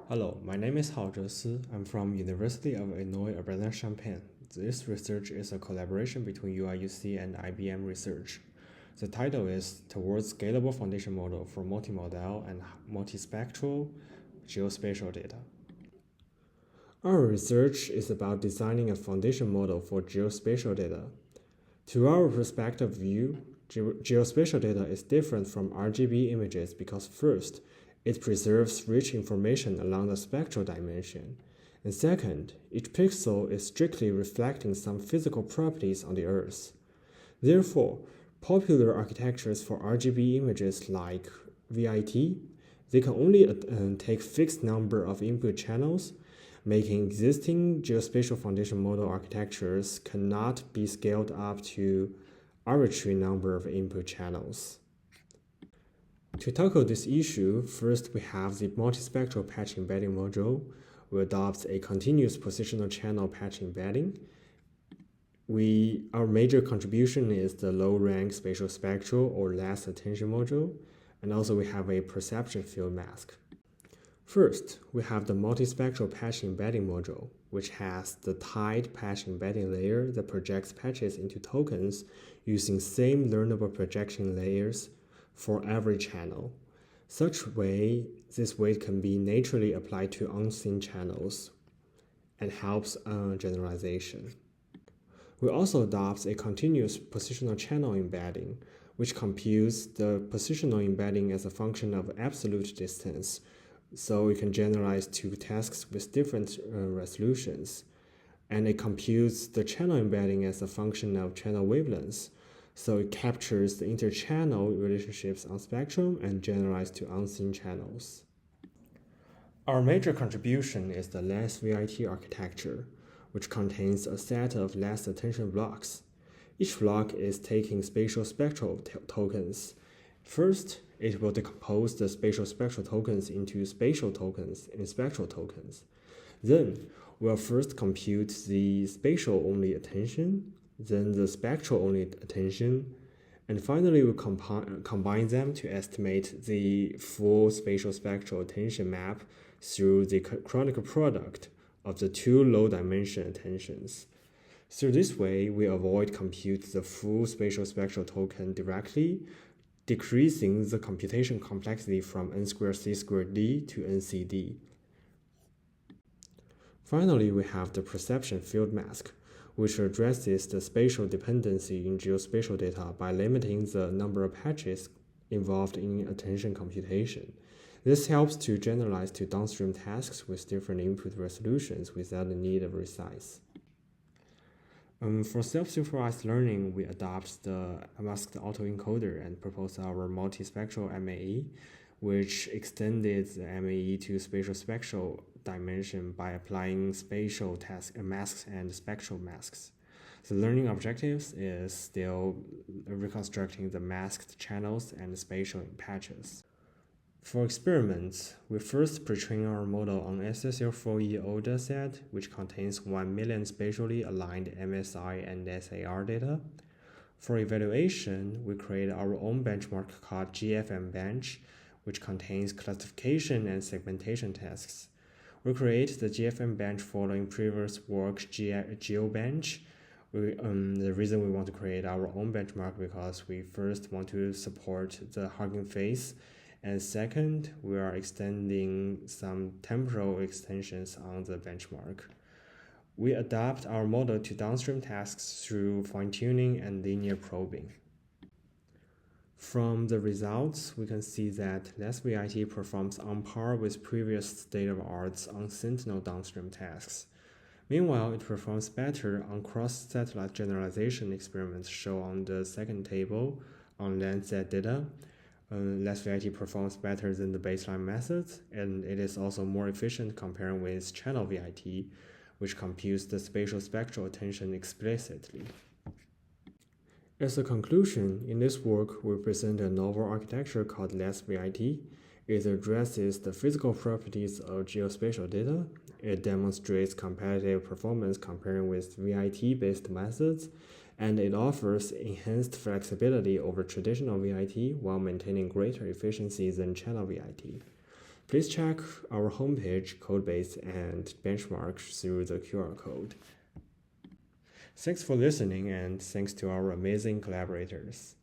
Hello, my name is Hao Zhesi. I'm from University of Illinois Urbana-Champaign. This research is a collaboration between UIUC and IBM Research. The title is Towards Scalable Foundation Model for Multi-Modal and Multi-spectral Geospatial Data. Our research is about designing a foundation model for geospatial data. To our perspective view, geospatial data is different from RGB images because first, it preserves rich information along the spectral dimension, and second, each pixel is strictly reflecting some physical properties on the Earth. Therefore, popular architectures for RGB images like VIT, they can only take fixed number of input channels, making existing geospatial foundation model architectures cannot be scaled up to arbitrary number of input channels. To tackle this issue, first we have the multi-spectral patch embedding module. We adopt a continuous positional channel patch embedding. Our major contribution is the low-rank spatial spectral or less attention module, and also we have a perception field mask. First, we have the multi-spectral patch embedding module, which has the tied patch embedding layer that projects patches into tokens using same learnable projection layers for every channel. This weight can be naturally applied to unseen channels and helps generalization. We also adopt a continuous positional channel embedding, which computes the positional embedding as a function of absolute distance, so we can generalize to tasks with different resolutions. And it computes the channel embedding as a function of channel wavelengths, so it captures the interchannel relationships on spectrum and generalizes to unseen channels. Our major contribution is the less VIT architecture, which contains a set of less attention blocks. Each block is taking spatial spectral tokens. First, it will decompose the spatial spectral tokens into spatial tokens and spectral tokens. Then, we'll first compute the spatial-only attention, then the spectral-only attention, and finally we combine them to estimate the full spatial spectral attention map through the chronicle product of the two low-dimension attentions. Through this way, we avoid compute the full spatial spectral token directly, decreasing the computation complexity from n squared c squared d to NCD. Finally, we have the perception field mask, which addresses the spatial dependency in geospatial data by limiting the number of patches involved in attention computation. This helps to generalize to downstream tasks with different input resolutions without the need of resize. For self-supervised learning, we adopt the masked autoencoder and propose our multi-spectral MAE, which extended the MAE to spatial spectral dimension by applying spatial masks and spectral masks. The learning objectives is still reconstructing the masked channels and spatial patches. For experiments, we first pre-train our model on SSL4EO dataset, which contains 1 million spatially aligned MSI and SAR data. For evaluation, we create our own benchmark called GFM bench, which contains classification and segmentation tasks. We create the GFM bench following previous work GeoBench. The reason we want to create our own benchmark because we first want to support the Hugging Face, and second, we are extending some temporal extensions on the benchmark. We adapt our model to downstream tasks through fine-tuning and linear probing. From the results, we can see that less VIT performs on par with previous state-of-the-art on Sentinel downstream tasks. Meanwhile, it performs better on cross-satellite generalization experiments shown on the second table on Landsat data. Less VIT performs better than the baseline methods, and it is also more efficient comparing with channel VIT, which computes the spatial spectral attention explicitly. As a conclusion, in this work, we present a novel architecture called less VIT. It addresses the physical properties of geospatial data. It demonstrates competitive performance comparing with VIT-based methods, and it offers enhanced flexibility over traditional VIT while maintaining greater efficiency than channel VIT. Please check our homepage, codebase, and benchmark through the QR code. Thanks for listening, and thanks to our amazing collaborators.